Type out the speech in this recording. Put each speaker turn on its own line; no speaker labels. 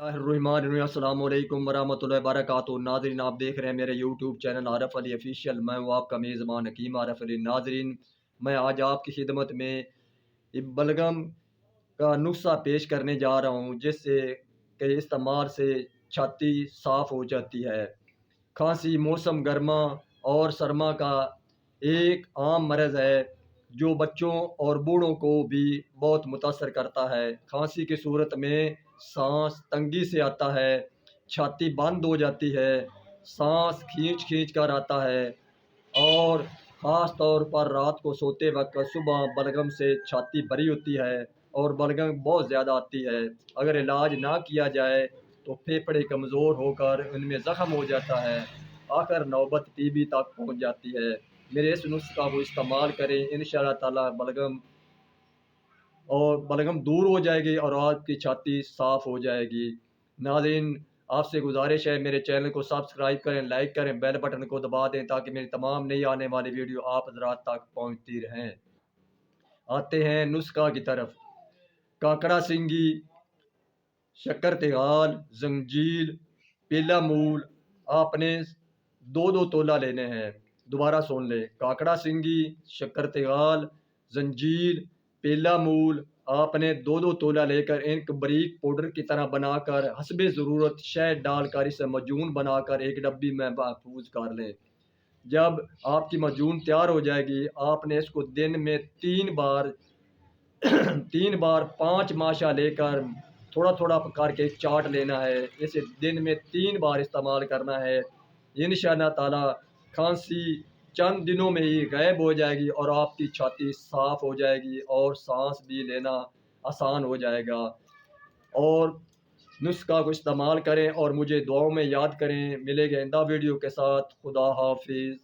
الرحمن السلام علیکم ورحمۃ اللہ وبرکاتہ۔ ناظرین، آپ دیکھ رہے ہیں میرے یوٹیوب چینل عارف علی آفیشیل۔ میں ہوں آپ کا میزبان حکیم عارف علی۔ ناظرین، میں آج آپ کی خدمت میں بلغم کا نسخہ پیش کرنے جا رہا ہوں، جس سے کے استعمال سے چھاتی صاف ہو جاتی ہے۔ کھانسی موسم گرما اور سرما کا ایک عام مرض ہے جو بچوں اور بوڑھوں کو بھی بہت متاثر کرتا ہے۔ کھانسی کی صورت میں سانس تنگی سے آتا ہے، چھاتی بند ہو جاتی ہے، سانس کھینچ کھینچ کر آتا ہے، اور خاص طور پر رات کو سوتے وقت صبح بلغم سے چھاتی بھری ہوتی ہے اور بلغم بہت زیادہ آتی ہے۔ اگر علاج نہ کیا جائے تو پھیپھڑے کمزور ہو کر ان میں زخم ہو جاتا ہے، آخر نوبت ٹی بی تک پہنچ جاتی ہے۔ میرے اس نسخہ کو استعمال کریں، انشاءاللہ تعالی بلغم دور ہو جائے گی اور آپ کی چھاتی صاف ہو جائے گی۔ ناظرین، آپ سے گزارش ہے میرے چینل کو سبسکرائب کریں، لائک کریں، بیل بٹن کو دبا دیں تاکہ میری تمام نئی آنے والی ویڈیو آپ حضرات تک پہنچتی رہیں۔ آتے ہیں نسخہ کی طرف۔ کانکڑا سنگی، شکر تیغال، زنجیل، پیلا مول آپ نے 2 تولہ لینے ہیں۔ دوبارہ سن لیں، کانکڑا سنگی، شکر تیغال، زنجیل، پیلا مول آپ نے 2 تولہ لے کر ان کو باریک پاؤڈر کی طرح بنا کر حسب ضرورت شہد ڈال کر اسے معجون بنا کر ایک ڈبی میں محفوظ کر لیں۔ جب آپ کی معجون تیار ہو جائے گی، آپ نے اس کو دن میں 3 بار 5 ماشا لے کر تھوڑا تھوڑا کر کے چاٹ لینا ہے۔ اسے دن میں 3 بار استعمال کرنا ہے۔ انشاءاللہ تعالی کھانسی چند دنوں میں ہی غائب ہو جائے گی اور آپ کی چھاتی صاف ہو جائے گی اور سانس بھی لینا آسان ہو جائے گا۔ اور نسخہ کو استعمال کریں اور مجھے دعاؤں میں یاد کریں۔ ملے گے آئندہ ویڈیو کے ساتھ۔ خدا حافظ۔